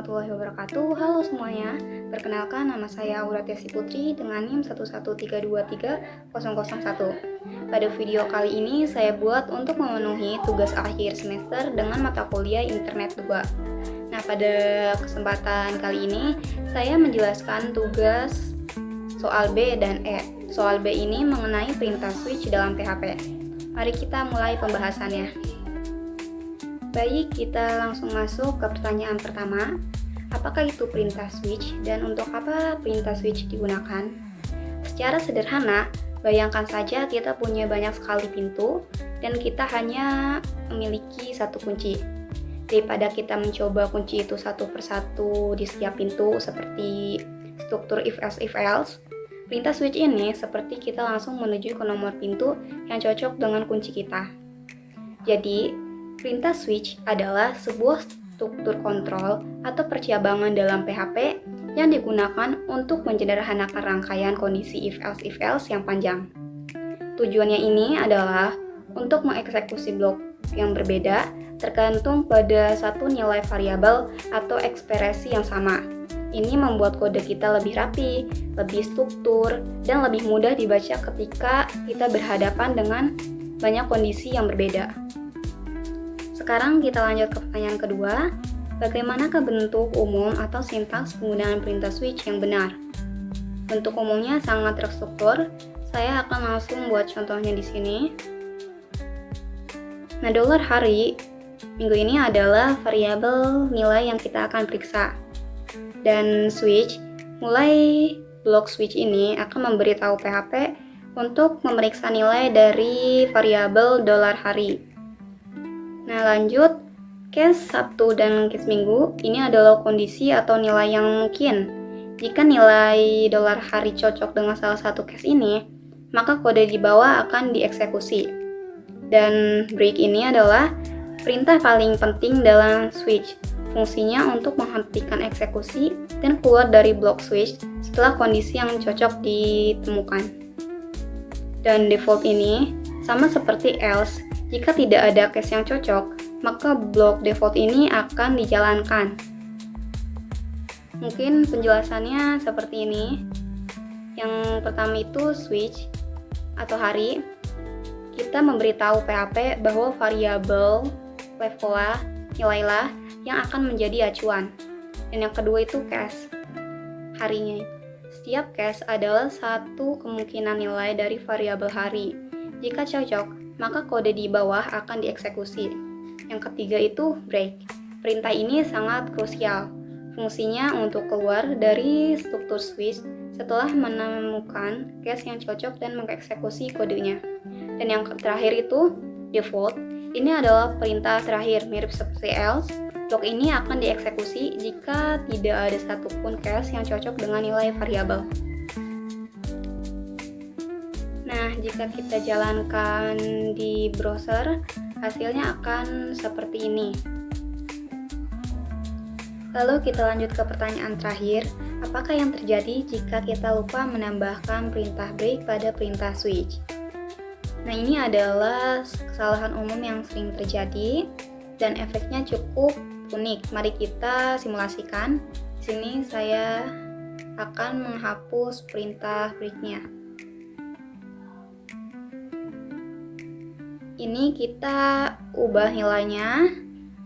warahmatullahi wabarakatuh. Halo semuanya, perkenalkan nama saya Aura Tiasi Putri dengan NIM 11323.001. Pada video kali ini saya buat untuk memenuhi tugas akhir semester dengan mata kuliah Internet 2. Nah, pada kesempatan kali ini saya menjelaskan tugas soal B dan E. Soal B ini mengenai perintah switch dalam PHP. Mari kita mulai pembahasannya. Baik, kita langsung masuk ke pertanyaan pertama. Apakah itu perintah switch dan untuk apa perintah switch digunakan? Secara sederhana, bayangkan saja kita punya banyak sekali pintu dan kita hanya memiliki satu kunci. Daripada kita mencoba kunci itu satu persatu di setiap pintu seperti struktur if else, perintah switch ini seperti kita langsung menuju ke nomor pintu yang cocok dengan kunci kita. Jadi, perintah switch adalah sebuah struktur kontrol atau percabangan dalam PHP yang digunakan untuk menyederhanakan rangkaian kondisi if else yang panjang. Tujuannya ini adalah untuk mengeksekusi blok yang berbeda tergantung pada satu nilai variabel atau ekspresi yang sama. Ini membuat kode kita lebih rapi, lebih struktur, dan lebih mudah dibaca ketika kita berhadapan dengan banyak kondisi yang berbeda. Sekarang kita lanjut ke pertanyaan kedua. Bagaimanakah bentuk umum atau sintaks penggunaan perintah switch yang benar? Bentuk umumnya sangat terstruktur. Saya akan langsung buat contohnya di sini. Nah, dolar hari minggu ini adalah variabel nilai yang kita akan periksa. Dan switch, mulai blok switch ini akan memberitahu PHP untuk memeriksa nilai dari variabel dolar hari. Nah, lanjut, case Sabtu dan case Minggu ini adalah kondisi atau nilai yang mungkin. Jika nilai dolar hari cocok dengan salah satu case ini, maka kode di bawah akan dieksekusi. Dan break ini adalah perintah paling penting dalam switch. Fungsinya untuk menghentikan eksekusi dan keluar dari blok switch setelah kondisi yang cocok ditemukan. Dan default ini sama seperti else. Jika tidak ada case yang cocok, maka blok default ini akan dijalankan. Mungkin penjelasannya seperti ini. Yang pertama itu switch atau hari. Kita memberitahu PHP bahwa variabel level nilailah yang akan menjadi acuan. Dan yang kedua itu case, harinya. Setiap case adalah satu kemungkinan nilai dari variabel hari. Jika cocok, maka kode di bawah akan dieksekusi. Yang ketiga itu break. Perintah ini sangat krusial. Fungsinya untuk keluar dari struktur switch setelah menemukan case yang cocok dan mengeksekusi kodenya. Dan yang terakhir itu default. Ini adalah perintah terakhir, mirip seperti else. Blok ini akan dieksekusi jika tidak ada satupun case yang cocok dengan nilai variabel. Nah, jika kita jalankan di browser, hasilnya akan seperti ini. Lalu kita lanjut ke pertanyaan terakhir, apakah yang terjadi jika kita lupa menambahkan perintah break pada perintah switch? Nah, ini adalah kesalahan umum yang sering terjadi dan efeknya cukup unik. Mari kita simulasikan. Di sini saya akan menghapus perintah break-nya. Ini kita ubah nilainya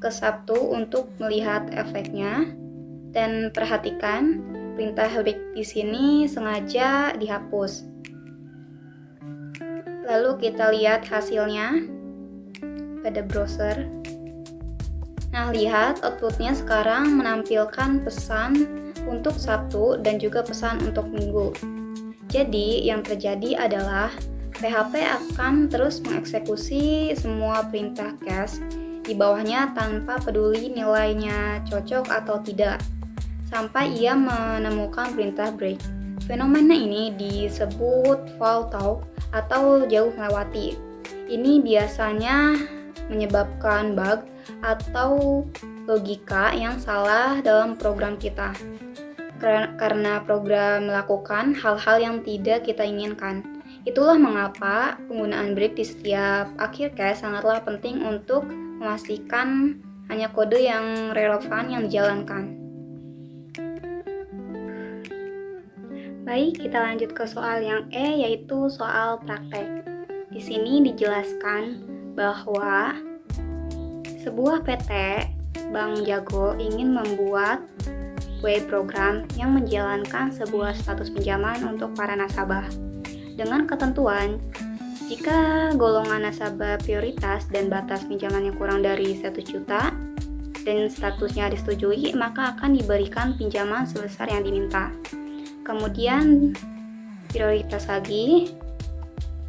ke Sabtu untuk melihat efeknya. Dan perhatikan, perintah break di sini sengaja dihapus. Lalu kita lihat hasilnya pada browser. Nah, lihat outputnya sekarang menampilkan pesan untuk Sabtu dan juga pesan untuk Minggu. Jadi, yang terjadi adalah PHP akan terus mengeksekusi semua perintah case di bawahnya tanpa peduli nilainya cocok atau tidak, sampai ia menemukan perintah break. Fenomena ini disebut fall through atau jauh melewati. Ini biasanya menyebabkan bug atau logika yang salah dalam program kita, karena program melakukan hal-hal yang tidak kita inginkan. Itulah mengapa penggunaan break di setiap akhir case sangatlah penting untuk memastikan hanya kode yang relevan yang dijalankan. Baik, kita lanjut ke soal yang E, yaitu soal praktek. Di sini dijelaskan bahwa sebuah PT Bank Jago ingin membuat web program yang menjalankan sebuah status pinjaman untuk para nasabah. Dengan ketentuan, jika golongan nasabah prioritas dan batas pinjaman yang kurang dari 1 juta dan statusnya disetujui, maka akan diberikan pinjaman sebesar yang diminta. Kemudian prioritas lagi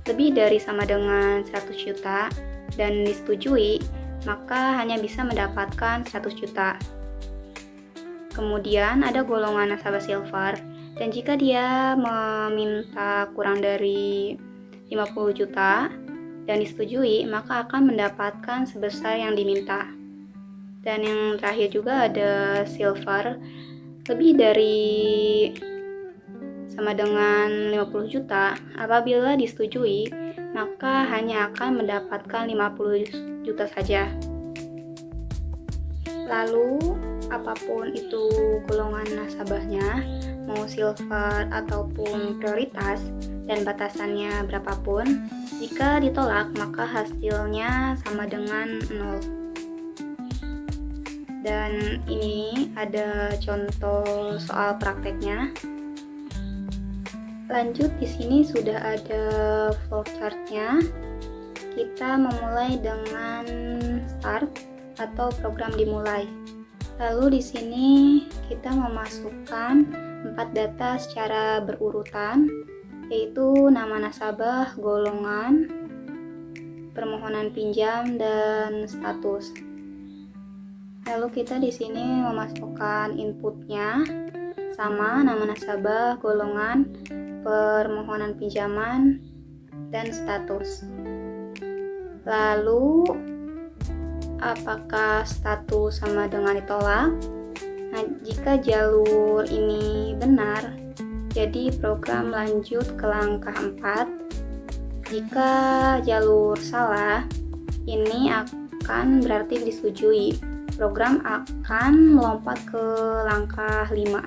lebih dari sama dengan 100 juta dan disetujui, maka hanya bisa mendapatkan 100 juta. Kemudian ada golongan nasabah silver, dan jika dia meminta kurang dari 50 juta dan disetujui, maka akan mendapatkan sebesar yang diminta. Dan yang terakhir juga ada silver, lebih dari sama dengan 50 juta. Apabila disetujui, maka hanya akan mendapatkan 50 juta saja. Lalu, apapun itu golongan nasabahnya, mau silver ataupun prioritas, dan batasannya berapapun, jika ditolak maka hasilnya sama dengan 0. Dan ini ada contoh soal prakteknya. Lanjut, di sini sudah ada flowchart-nya. Kita memulai dengan start atau program dimulai. Lalu di sini kita memasukkan 4 data secara berurutan, yaitu nama nasabah, golongan, permohonan pinjam, dan status. Lalu kita di sini memasukkan inputnya sama nama nasabah, golongan, permohonan pinjaman, dan status. Lalu apakah status sama dengan ditolak? Nah, jika jalur ini benar, jadi program lanjut ke langkah 4. Jika jalur salah, ini akan berarti disetujui. Program akan melompat ke langkah 5.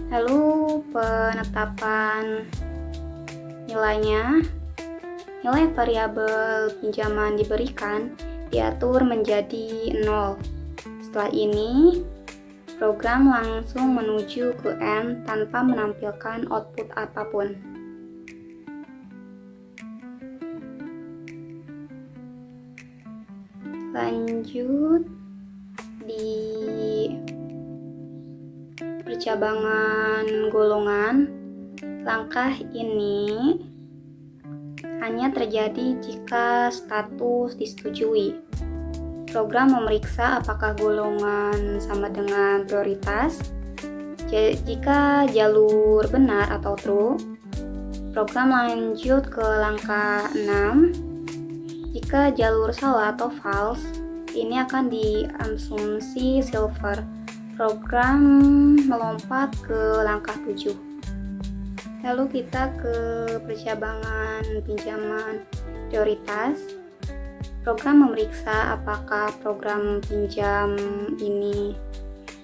Lalu penetapan nilainya, nilai variabel pinjaman diberikan diatur menjadi 0. Setelah ini, program langsung menuju ke N tanpa menampilkan output apapun. Lanjut di percabangan golongan, langkah ini hanya terjadi jika status disetujui. Program memeriksa apakah golongan sama dengan prioritas. Jika jalur benar atau true, program lanjut ke langkah 6. Jika jalur salah atau false, ini akan diasumsi silver. Program melompat ke langkah 7. Lalu kita ke percabangan pinjaman prioritas. Program memeriksa apakah program pinjam ini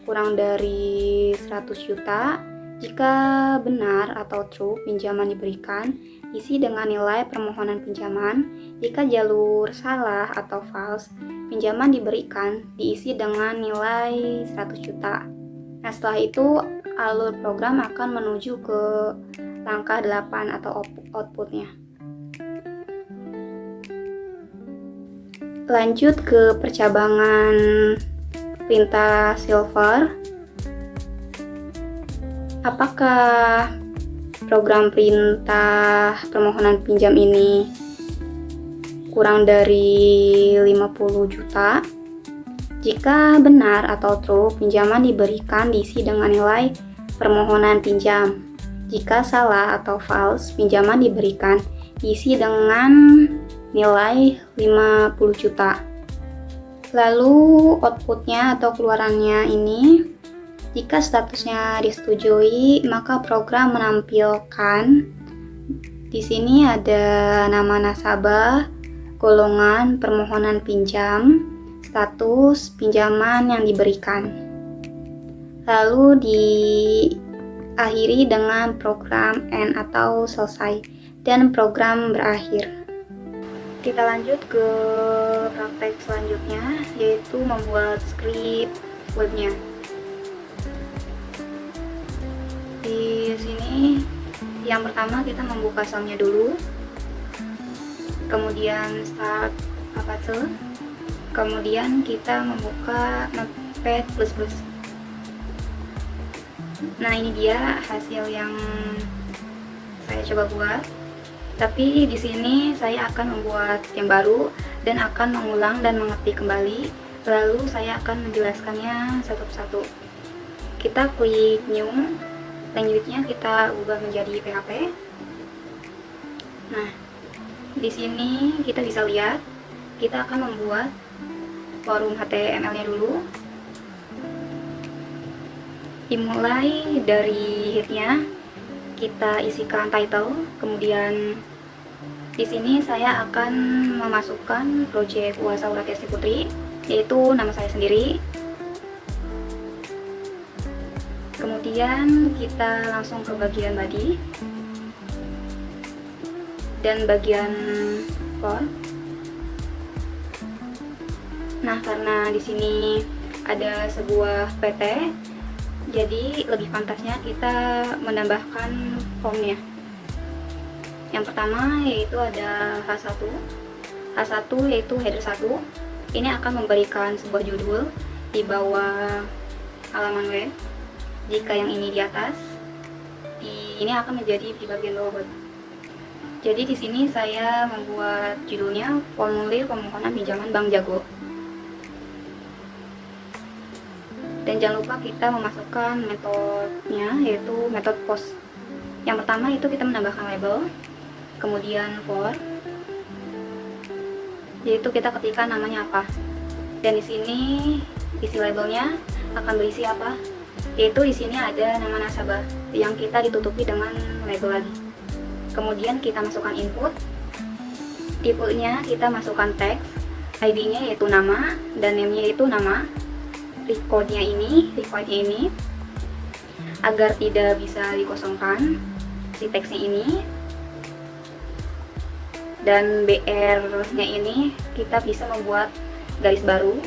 kurang dari 100 juta. Jika benar atau true, pinjaman diberikan, isi dengan nilai permohonan pinjaman. Jika jalur salah atau false, pinjaman diberikan, diisi dengan nilai 100 juta. Nah, setelah itu alur program akan menuju ke langkah 8 atau outputnya. Lanjut ke percabangan perintah silver. Apakah program perintah permohonan pinjam ini kurang dari 50 juta? Jika benar atau true, pinjaman diberikan diisi dengan nilai permohonan pinjam. Jika salah atau false, pinjaman diberikan diisi dengan nilai 50 juta. Lalu outputnya atau keluarannya ini, jika statusnya disetujui, maka program menampilkan di sini ada nama nasabah, golongan permohonan pinjam, status pinjaman yang diberikan. Lalu di akhiri dengan program end atau selesai dan program berakhir. Kita lanjut ke praktek selanjutnya, yaitu membuat script webnya. Di sini yang pertama kita membuka soundnya dulu, kemudian start Apache, kemudian kita membuka Notepad++. Nah, ini dia hasil yang saya coba buat. Tapi di sini saya akan membuat yang baru dan akan mengulang dan mengetik kembali. Lalu saya akan menjelaskannya satu persatu. Kita klik new, selanjutnya kita ubah menjadi PHP. Nah, di sini kita bisa lihat kita akan membuat forum HTML-nya dulu. Dimulai dari headnya, kita isikan title, kemudian di sini saya akan memasukkan project UASA Uratiasi Putri, yaitu nama saya sendiri. Kemudian kita langsung ke bagian body dan bagian font. Nah, karena di sini ada sebuah PT, jadi lebih pantasnya kita menambahkan fontnya. Yang pertama yaitu ada H1. H1 yaitu header 1. Ini akan memberikan sebuah judul di bawah halaman web. Jika yang ini di atas, ini akan menjadi di bagian bawah web. Jadi di sini saya membuat judulnya formulir pemohonan pinjaman Bank Jago. Dan jangan lupa kita memasukkan metodenya, yaitu metode post. Yang pertama itu kita menambahkan label, kemudian for, yaitu kita ketikkan namanya apa. Dan di sini isi labelnya akan berisi apa, yaitu di sini ada nama nasabah yang kita ditutupi dengan label lagi. Kemudian kita masukkan input, tipenya kita masukkan teks, ID-nya yaitu nama dan name-nya itu nama. Record-nya ini agar tidak bisa dikosongkan si teksnya ini, dan BR-nya ini kita bisa membuat garis baru.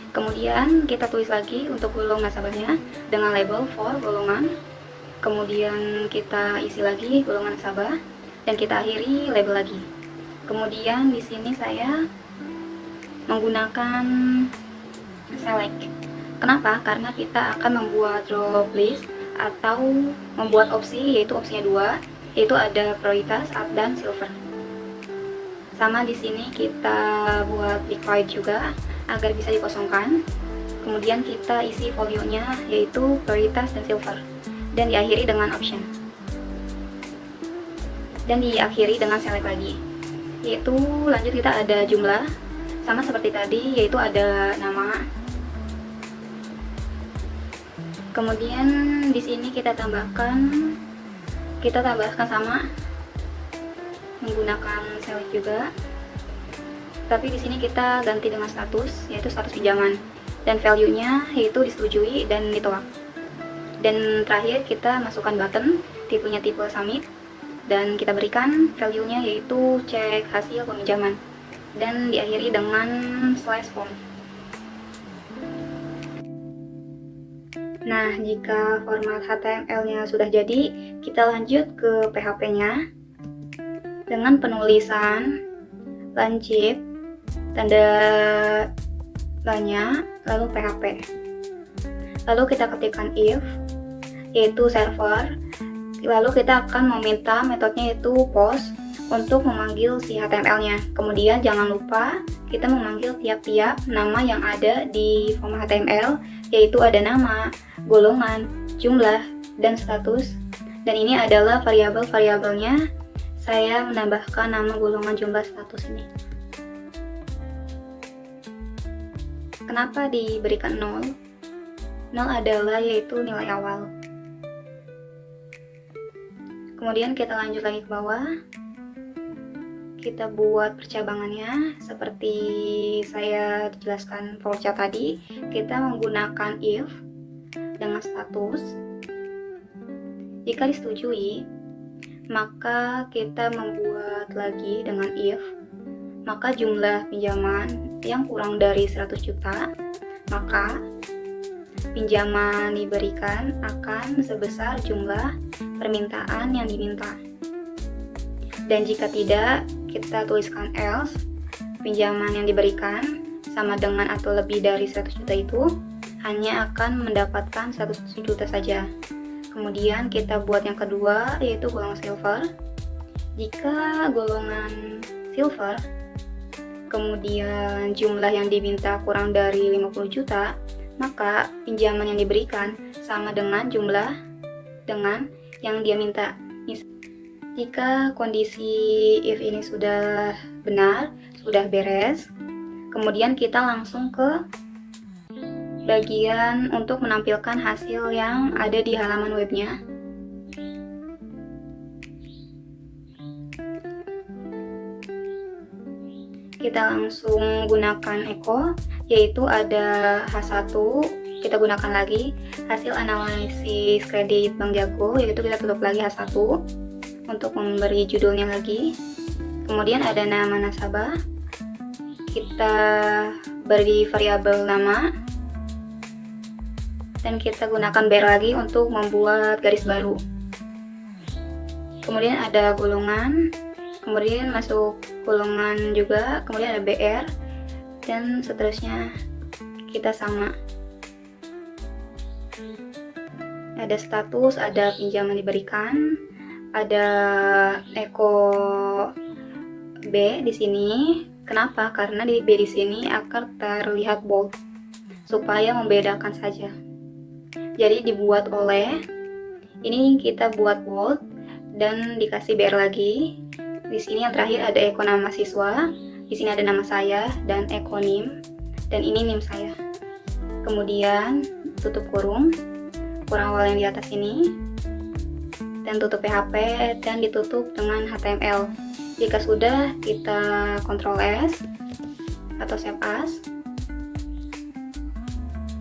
Kemudian kita tulis lagi untuk golong nasabahnya dengan label for golongan, kemudian kita isi lagi golongan nasabah dan kita akhiri label lagi. Kemudian di sini saya menggunakan select. Kenapa? Karena kita akan membuat drop list atau membuat opsi, yaitu opsinya 2, yaitu ada prioritas, up, dan silver. Sama di sini kita buat required juga agar bisa dikosongkan. Kemudian kita isi folio-nya yaitu prioritas dan silver, dan diakhiri dengan option, dan diakhiri dengan select lagi. Yaitu lanjut kita ada jumlah, sama seperti tadi, yaitu ada nama. Kemudian di sini kita tambahkan sama menggunakan select juga. Tapi di sini kita ganti dengan status, yaitu status pinjaman, dan value-nya yaitu disetujui dan ditolak. Dan terakhir kita masukkan button, tipenya tipe submit, dan kita berikan value-nya yaitu cek hasil peminjaman, dan diakhiri dengan slash form. Nah, jika format HTML-nya sudah jadi, kita lanjut ke PHP-nya dengan penulisan lancip, tanda tanya, lalu PHP. Lalu kita ketikkan if, yaitu server, lalu kita akan meminta metodenya yaitu post untuk memanggil si HTML-nya. Kemudian jangan lupa kita memanggil tiap-tiap nama yang ada di form HTML, yaitu ada nama, golongan, jumlah, dan status. Dan ini adalah variabel-variabelnya. Saya menambahkan nama, golongan, jumlah, status ini. Kenapa diberikan 0? 0 adalah yaitu nilai awal. Kemudian kita lanjut lagi ke bawah. Kita buat percabangannya seperti saya jelaskan flowchart tadi. Kita menggunakan if dengan status, Jika disetujui, maka kita membuat lagi dengan if, maka jumlah pinjaman yang kurang dari 100 juta, maka pinjaman diberikan akan sebesar jumlah permintaan yang diminta. Dan jika tidak, kita tuliskan else, pinjaman yang diberikan sama dengan atau lebih dari 100 juta itu hanya akan mendapatkan 1 juta saja. Kemudian kita buat yang kedua, yaitu golongan silver. Jika golongan silver, kemudian jumlah yang diminta kurang dari 50 juta, maka pinjaman yang diberikan sama dengan jumlah dengan yang dia minta. Jika kondisi if ini sudah benar, sudah beres, kemudian kita langsung ke bagian untuk menampilkan hasil yang ada di halaman webnya. Kita langsung gunakan echo, yaitu ada H1, kita gunakan lagi hasil analisis kredit Bank Jago, yaitu kita tutup lagi H1 untuk memberi judulnya lagi. Kemudian ada nama nasabah, kita beri variabel nama, dan kita gunakan bar lagi untuk membuat garis baru. Kemudian ada golongan, kemudian masuk golongan juga, kemudian ada BR, dan seterusnya kita sama. Ada status, ada pinjaman diberikan, ada echo B di sini. Kenapa? Karena di B di sini akan terlihat bold supaya membedakan saja. Jadi dibuat oleh, ini kita buat bold dan dikasih BR lagi. Di sini yang terakhir ada echo nama siswa, di sini ada nama saya dan echo NIM, dan ini NIM saya. Kemudian tutup kurung awal yang di atas ini, dan tutup PHP dan ditutup dengan HTML. Jika sudah, kita Ctrl S atau Save As.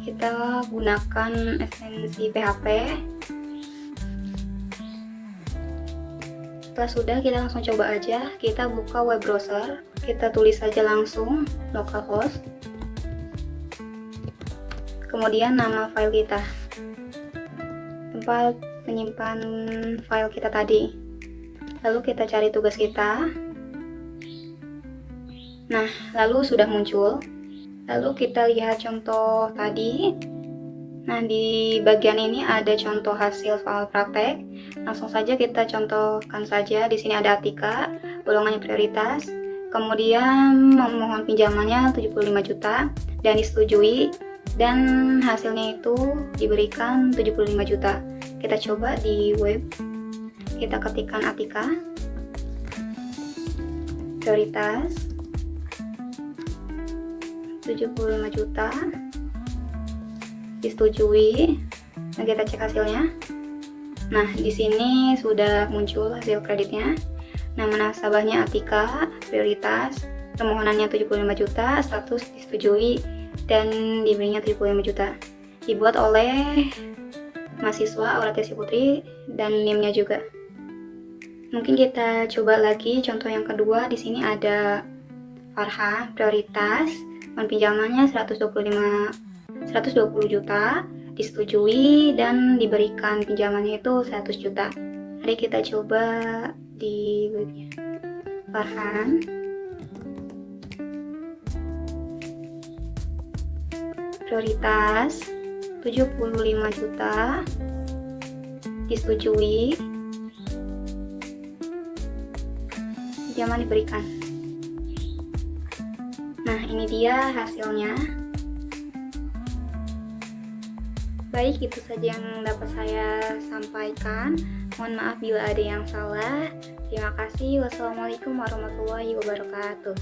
Kita gunakan ekstensi PHP. Setelah sudah, kita langsung coba aja. Kita buka web browser, kita tulis saja langsung localhost, kemudian nama file kita, tempat menyimpan file kita tadi. Lalu kita cari tugas kita. Nah, lalu sudah muncul. Lalu kita lihat contoh tadi. Nah, di bagian ini ada contoh hasil soal praktek. Langsung saja kita contohkan saja. Di sini ada Atika, golongannya prioritas. Kemudian memohon pinjamannya 75 juta dan disetujui, dan hasilnya itu diberikan 75 juta. Kita coba di web. Kita ketikkan Atika, prioritas 75 juta, disetujui, dan kita cek hasilnya. Nah, di sini sudah muncul hasil kreditnya. Nama nasabahnya Atika, prioritas, permohonannya 75 juta, status disetujui, dan diberinya 75 juta. Dibuat oleh mahasiswa Auratiasi Putri dan NIM-nya juga. Mungkin kita coba lagi contoh yang kedua. Di sini ada Farhan, prioritas, pinjamannya 120 juta, disetujui, dan diberikan pinjamannya itu 100 juta. Mari kita coba di webnya. Farhan, prioritas 75 juta, disetujui, pinjaman diberikan. Nah, ini dia hasilnya. Baik, itu saja yang dapat saya sampaikan. Mohon maaf bila ada yang salah. Terima kasih. Wassalamualaikum warahmatullahi wabarakatuh.